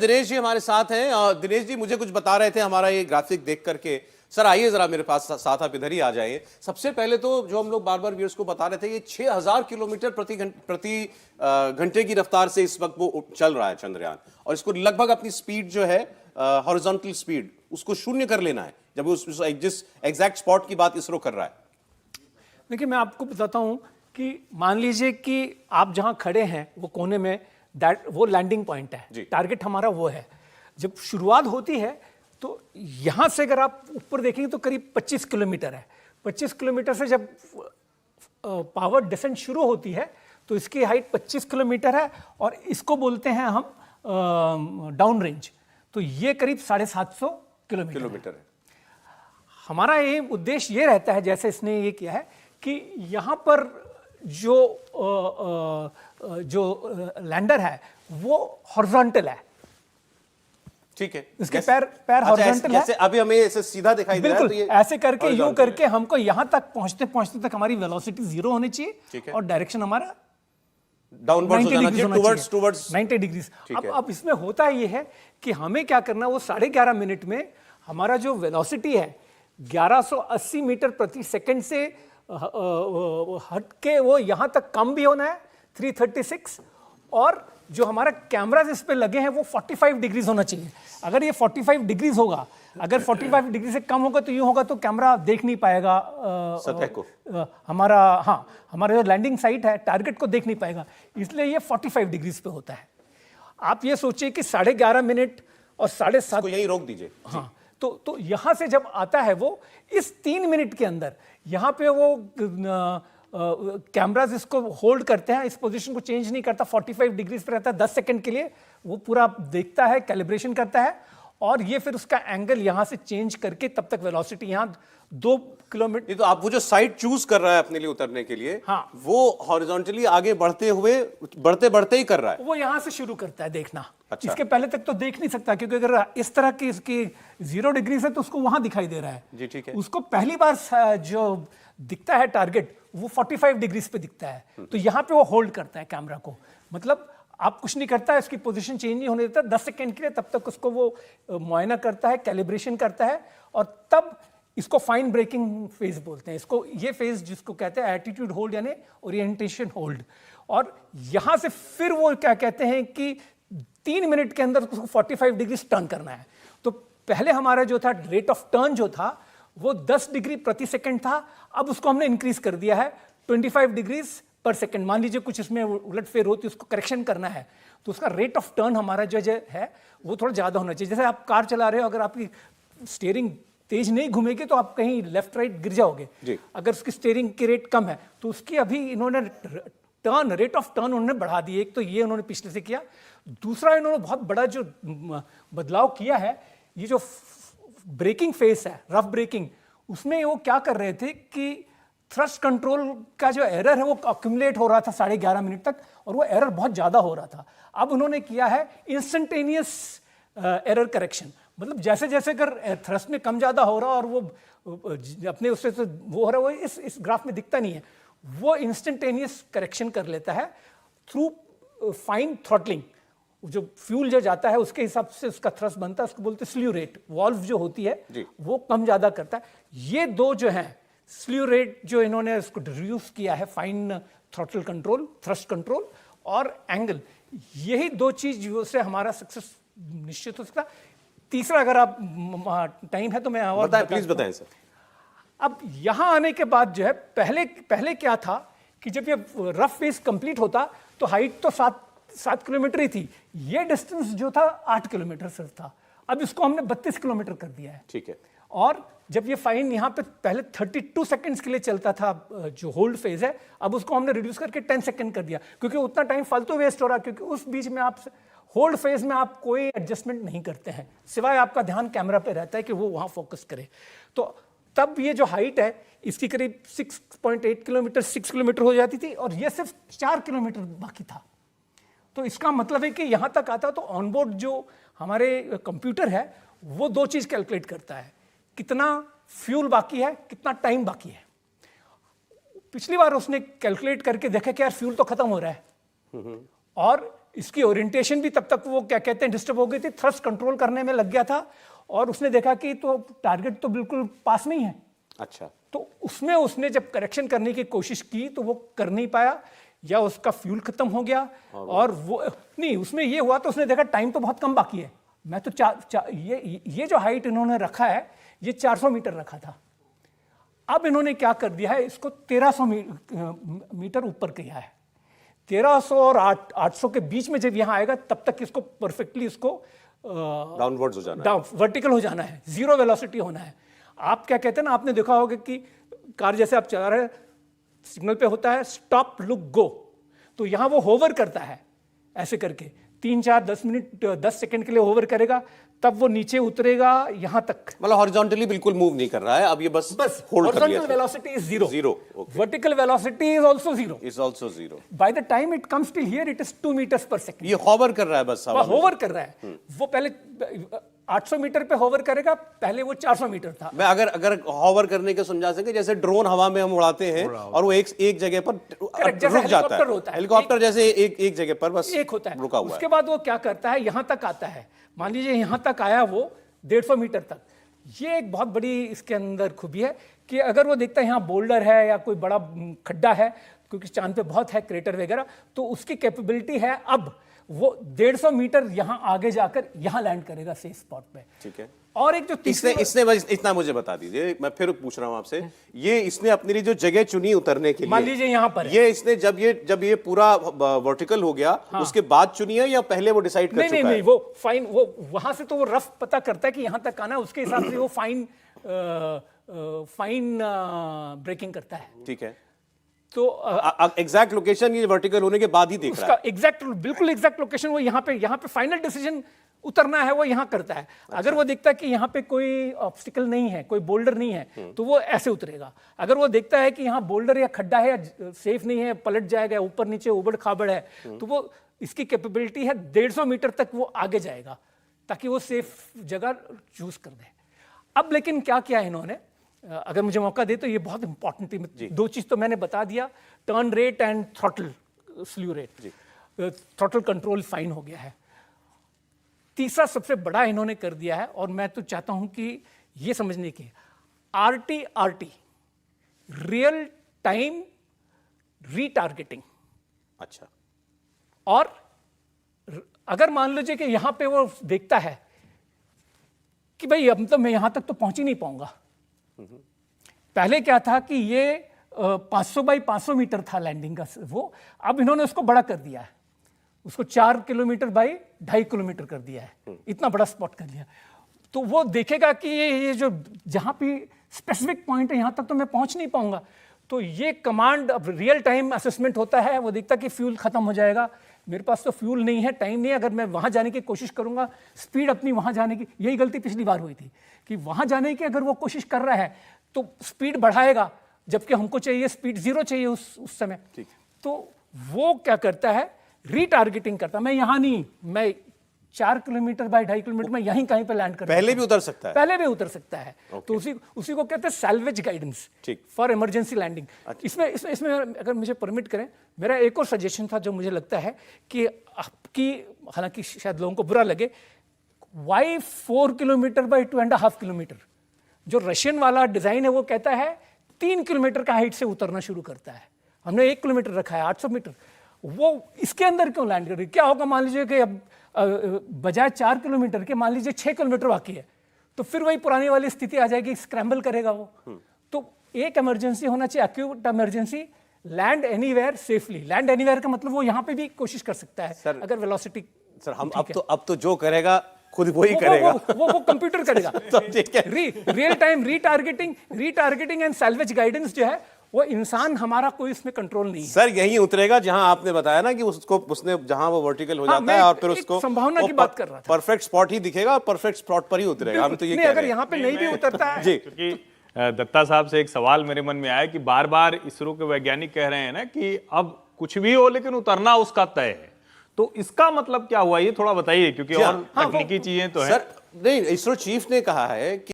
दिनेश जी हमारे साथ हैं और दिनेश जी मुझे कुछ बता रहे थे हमारा ये ग्राफिक देख करके। सर आइए जरा मेरे पास साथ आप इधर ही आ जाइए। सबसे पहले तो जो हम लोग बार बार व्यूअर्स को बता रहे थे, ये 6000 किलोमीटर प्रति घंटे की रफ्तार से इस वक्त वो चल रहा है चंद्रयान, और इसको लगभग अपनी स्पीड जो है हॉरिजॉन्टल स्पीड उसको शून्य कर लेना है जब उस जिस एग्जैक्ट स्पॉट की बात इसरो कर रहा है। देखिए मैं आपको बताता हूं कि मान लीजिए कि आप जहां खड़े हैं वो कोने में वो लैंडिंग पॉइंट है, टारगेट हमारा वो है। जब शुरुआत होती है तो यहां से अगर आप ऊपर देखेंगे तो करीब 25 किलोमीटर है। 25 किलोमीटर से जब पावर डिसेंट शुरू होती है तो इसकी हाइट 25 किलोमीटर है और इसको बोलते हैं हम डाउन रेंज। तो ये करीब 750 किलोमीटर है। हमारा ये उद्देश्य ये रहता है, जैसे इसने ये किया है कि यहां पर जो लैंडर है वो हॉरिजॉन्टल है। ठीक है, इसके पैर हॉरिजॉन्टल है। अभी हमें ऐसे सीधा दिखाई दे रहा है, तो ये ऐसे करके यूं करके हमको यहां तक पहुंचते पहुंचते तक हमारी वेलोसिटी 0 होनी चाहिए और डायरेक्शन हमारा डाउनवर्ड्स हो जाना चाहिए, टुवर्ड्स 90 डिग्री। अब इसमें होता ये है कि हमें क्या करना, वो 11.5 मिनट में हमारा जो वेलोसिटी है 1180 मीटर प्रति सेकंड से हट के वो यहां तक कम भी होना है 336, और जो हमारा कैमराज इस पे लगे हैं वो 45 डिग्रीज होना चाहिए। अगर ये 45 डिग्रीज होगा, अगर 45 डिग्री से कम होगा तो यूं होगा तो कैमरा देख नहीं पाएगा सतह को, हमारा जो लैंडिंग साइट है टारगेट को देख नहीं पाएगा, इसलिए ये 45 डिग्रीज पे होता है। आप ये सोचिए कि 11.5 मिनट और 7.5 यही रोक दीजिए। हाँ, तो यहां से जब आता है वो इस 3 मिनट के अंदर यहां पे वो कैमराज इसको होल्ड करते हैं, इस पोजीशन को चेंज नहीं करता, 45 डिग्रीज पे रहता है 10 सेकंड के लिए। वो पूरा देखता है, कैलिब्रेशन करता है और ये फिर उसका एंगल यहां से चेंज करके तब तक वेलोसिटी यहां 2 किलोमीटर। तो आप वो जो साइड चूज कर रहा है अपने लिए उतरने के लिए, हाँ, वो हॉरिजॉन्टली आगे बढ़ते बढ़ते ही कर रहा है। वो यहां से शुरू करता है देखना। अच्छा। इसके पहले तक तो देख नहीं सकता, क्योंकि अगर इस तरह की इसकी 0 डिग्री से तो उसको वहां दिखाई दे रहा है। जी ठीक है। उसको पहली बार जो दिखता है टारगेट वो 45 डिग्रीज पे दिखता है, तो यहां पे वो होल्ड करता है कैमरा को। मतलब आप कुछ नहीं करता है, इसकी पोजीशन चेंज नहीं होने देता 10 सेकंड के लिए, तब तक उसको वो मुआयना करता है, कैलिब्रेशन करता है, और तब इसको फाइन ब्रेकिंग फेज बोलते हैं। इसको ये फेज जिसको कहते हैं एटीट्यूड होल्ड यानी ओरिएंटेशन होल्ड। और यहां से फिर वो क्या कहते हैं कि 3 मिनट के अंदर उसको 45 डिग्री टर्न करना है। तो पहले हमारा जो था रेट ऑफ टर्न जो था वो 10 डिग्री प्रति सेकंड था, अब उसको हमने इंक्रीज कर दिया है 25 डिग्रीज पर सेकंड। मान लीजिए कुछ इसमें उलटफेर होती है, उसको करेक्शन करना है, तो उसका रेट ऑफ टर्न हमारा जो है वो थोड़ा ज्यादा होना चाहिए। जैसे आप कार चला रहे हो, अगर आपकी स्टीयरिंग तेज नहीं घूमेगी तो आप कहीं लेफ्ट राइट गिर जाओगे। अगर उसकी स्टीयरिंग की रेट कम है तो उसकी अभी इन्होंने टर्न रेट ऑफ टर्न उन्होंने बढ़ा दी। एक तो ये उन्होंने पिछले से किया, दूसरा इन्होंने बहुत बड़ा जो बदलाव किया है, ये जो ब्रेकिंग फेस है, रफ ब्रेकिंग, उसमें वो क्या कर रहे थे कि थ्रस्ट कंट्रोल का जो एरर है वो अक्यूमुलेट हो रहा था 11.5 मिनट तक, और वो एरर बहुत ज्यादा हो रहा था। अब उन्होंने किया है इंस्टेंटेनियस एरर करेक्शन। मतलब जैसे जैसे अगर थ्रस्ट में कम ज्यादा हो रहा और वो अपने उससे वो हो रहा है, वो इस ग्राफ में दिखता नहीं है, वो इंस्टेंटेनियस करेक्शन कर लेता है थ्रू फाइन थ्रॉटलिंग। जो फ्यूल जो जाता है उसके हिसाब से उसका थ्रस्ट बनता है, उसको बोलते हैं स्ल्यू रेट। वॉल्व जो होती है वो कम ज्यादा करता है। ये दो जो है स्ल्यू रेट जो इन्होंने उसको रिड्यूस किया है, fine throttle control, thrust control और एंगल, यही दो चीज से हमारा सक्सेस निश्चित हो सकता। तीसरा, अगर आप टाइम है तो मैं और प्लीज बताएं सर। अब यहां आने के बाद जो है पहले क्या था कि जब ये रफ फेस कंप्लीट होता तो हाइट तो 7 किलोमीटर ही थी, ये डिस्टेंस जो था 8 किलोमीटर सिर्फ था। अब इसको हमने 32 किलोमीटर कर दिया है। ठीक है। और जब ये फाइन यहाँ पे पहले 32 सेकंड्स के लिए चलता था जो होल्ड फेज है, अब उसको हमने रिड्यूस करके 10 सेकंड कर दिया, क्योंकि उतना टाइम फालतू वेस्ट हो रहा, क्योंकि उस बीच में आप होल्ड फेज में आप कोई एडजस्टमेंट नहीं करते हैं, सिवाय आपका ध्यान कैमरा पे रहता है कि वो वहां फोकस करे। तो तब ये जो हाइट है इसकी करीब 6.8 किलोमीटर 6 किलोमीटर हो जाती थी, और ये सिर्फ 4 किलोमीटर बाकी था। तो इसका मतलब है कि यहां तक आता तो ऑनबोर्ड जो हमारे कंप्यूटर है वो दो चीज कैलकुलेट करता है, कितना फ्यूल बाकी है, कितना टाइम बाकी है। पिछली बार उसने कैलकुलेट करके देखा कि यार फ्यूल तो खत्म हो रहा है, और इसकी ओरिएंटेशन भी तब तक वो क्या कहते हैं डिस्टर्ब हो गई थी, थ्रस्ट कंट्रोल करने में लग गया था और उसने देखा कि तो टारगेट तो बिल्कुल पास नहीं है। अच्छा, तो उसने जब करेक्शन करने की कोशिश की तो वो कर नहीं पाया, या उसका फ्यूल खत्म हो गया और वो नहीं, उसमें ये हुआ तो उसने देखा टाइम तो बहुत कम बाकी है। मैं तो ये जो हाइट इन्होंने रखा है ये 400 मीटर रखा था, अब इन्होंने क्या कर दिया है, इसको 1300 मीटर ऊपर किया है। 1300 और 800 के बीच में जब यहां आएगा तब तक इसको परफेक्टली इसको डाउनवर्ड्स हो जाना है, वर्टिकल हो जाना है, जीरो वेलोसिटी होना है। आप क्या कहते हैं ना, आपने देखा होगा कि कार जैसे आप चला रहे हैं, सिग्नल पे होता है स्टॉप लुक गो, तो यहां वो होवर करता है ऐसे करके 3 4 10 मिनट 10 सेकंड के लिए होवर करेगा, तब वो नीचे उतरेगा यहां तक। मतलब हॉरिजॉन्टली बिल्कुल मूव नहीं कर रहा है, अब ये बस होल्ड कर लिया। Horizontal velocity is zero. Zero, okay. Vertical velocity is also zero. Is also zero. By the time it comes till here, it is 2 meters per second. ये हॉवर कर रहा है बस हवा में। होवर कर रहा है, वो पहले 800 मीटर पे होवर करेगा, पहले वो 400 मीटर था। मैं अगर हॉवर करने के समझा सके, जैसे ड्रोन हवा में हम उड़ाते हैं और वो एक जगह पर जैसे रुक जाता हेलीकॉप्टर होता है, है। हेलीकॉप्टर जैसे एक जगह पर बस एक होता है, रुका हुआ उसके है। बाद वो क्या करता है, यहां तक आता है, मान लीजिए यहां तक आया वो 150 मीटर तक। ये एक बहुत बड़ी इसके अंदर खूबी है कि अगर वो देखता है यहाँ बोल्डर है या कोई बड़ा खड्डा है, क्योंकि चांद पे बहुत है क्रेटर वगैरह, तो उसकी कैपेबिलिटी है अब वो 150 मीटर यहां आगे जाकर यहां लैंड करेगा सेफ स्पॉट पे। ठीक है। और एक जो इसने बस इतना मुझे बता दीजिए, मैं फिर पूछ रहा हूं आपसे, ये इसने अपने लिए जो जगह चुनी उतरने के लिए, मान लीजिए यहां पर है। ये इसने जब ये पूरा वर्टिकल हो गया, उसके बाद चुनी है या पहले वो डिसाइड कर चुका है? नहीं, वो फाइन, वो वहां से तो वो रफ पता करता है कि यहां तक आना है, उसके हिसाब से वो फाइन ब्रेकिंग करता है। ठीक है। तो एग्जैक्ट लोकेशन ये वर्टिकल होने के बाद ही देख रहा है। उसका एग्जैक्ट, बिल्कुल एग्जैक्ट लोकेशन वो यहाँ पे फाइनल डिसीजन उतरना है वो यहाँ करता है। अगर वो देखता है कि यहाँ पे कोई ऑब्स्टिकल नहीं है, कोई बोल्डर नहीं है, तो वो ऐसे उतरेगा। अगर वो देखता है कि यहाँ बोल्डर या खड्डा है या सेफ नहीं है, पलट जाएगा, ऊपर नीचे उबड़ खाबड़ है, तो वो इसकी कैपेबिलिटी है 150 मीटर तक वो आगे जाएगा ताकि वो सेफ जगह चूज कर दे। अब लेकिन क्या किया इन्होंने, अगर मुझे मौका दे तो ये बहुत इंपॉर्टेंट थी। 2 चीज तो मैंने बता दिया, turn rate and throttle slew rate, throttle control fine हो गया है। तीसरा सबसे बड़ा इन्होंने कर दिया है, और मैं तो चाहता हूं कि ये समझने की, RTRT, रियल टाइम रीटारगेटिंग। अच्छा। और अगर मान लीजिए कि यहां पे वो देखता है कि भाई अब तो मैं यहां तक तो पहुंच ही नहीं पाऊंगा। पहले क्या था कि ये 500 बाई 500 मीटर था लैंडिंग का वो, अब इन्होंने उसको बड़ा कर दिया है, उसको 4 किलोमीटर बाई 2.5 किलोमीटर कर दिया है, इतना बड़ा स्पॉट कर दिया। तो वो देखेगा कि ये जो जहां पे स्पेसिफिक पॉइंट है यहां तक तो मैं पहुंच नहीं पाऊंगा, तो ये कमांड अब रियल टाइम असेसमेंट होता है। वो देखता कि फ्यूल खत्म हो जाएगा, मेरे पास तो फ्यूल नहीं है, टाइम नहीं है, अगर मैं वहां जाने की कोशिश करूंगा, स्पीड अपनी वहां जाने की, यही गलती पिछली बार हुई थी कि वहां जाने की अगर वो कोशिश कर रहा है तो स्पीड बढ़ाएगा, जबकि हमको चाहिए स्पीड 0 चाहिए उस समय। तो वो क्या करता है, रीटारगेटिंग करता, मैं यहां नहीं, मैं 4 किलोमीटर बाई 2.5 किलोमीटर में यहीं कहीं पे लैंड कर, पहले भी उतर सकता है, पहले भी उतर सकता है। तो उसी को कहते हैं salvage guidance for emergency landing. इसमें अगर मुझे परमिट करें, मेरा एक और सजेशन था जो मुझे लगता है कि आपकी, हालांकि शायद लोगों को बुरा लगे, वाई 4 किलोमीटर बाई 2.5 किलोमीटर, जो रशियन वाला डिजाइन है वो कहता है 3 किलोमीटर का हाइट से उतरना शुरू करता है, हमने 1 किलोमीटर रखा है, 800 मीटर। वो इसके अंदर क्यों लैंड कर रही? क्या होगा, मान लीजिए कि अब बजाय 4 किलोमीटर के मान लीजिए 6 किलोमीटर बाकी है, तो फिर वही पुरानी वाली स्थिति आ जाएगी, स्क्रैम्बल करेगा वो। तो एक इमरजेंसी होना चाहिए, acute emergency, land anywhere safely. Land anywhere का मतलब वो यहाँ पे भी कोशिश कर सकता है सर, अगर वेलोसिटी। सर हम अब तो जो करेगा खुद वो ही करेगा, वो कंप्यूटर करेगा। तो ठीक है। Real time retargeting and salvage guidance जो है वो इंसान, हमारा कोई इसमें कंट्रोल नहीं है। सर यही उतरेगा जहां आपने बताया ना कि उसने जहां वो वर्टिकल हो जाता है और फिर उसको संभावना की बात कर रहा था, परफेक्ट स्पॉट ही दिखेगा और परफेक्ट स्पॉट पर ही उतरेगा। हम तो ये अगर यहाँ पे नहीं भी उतरता है जी, क्योंकि दत्ता साहब से एक सवाल मेरे मन में आया कि बार बार इसरो के वैज्ञानिक कह रहे हैं ना कि अब कुछ भी हो लेकिन उतरना उसका तय है, तो इसका मतलब क्या हुआ, ये थोड़ा बताइए, क्योंकि और तकनीकी चीजें तो है। सर नहीं, इसरो चीफ ने कहा है कि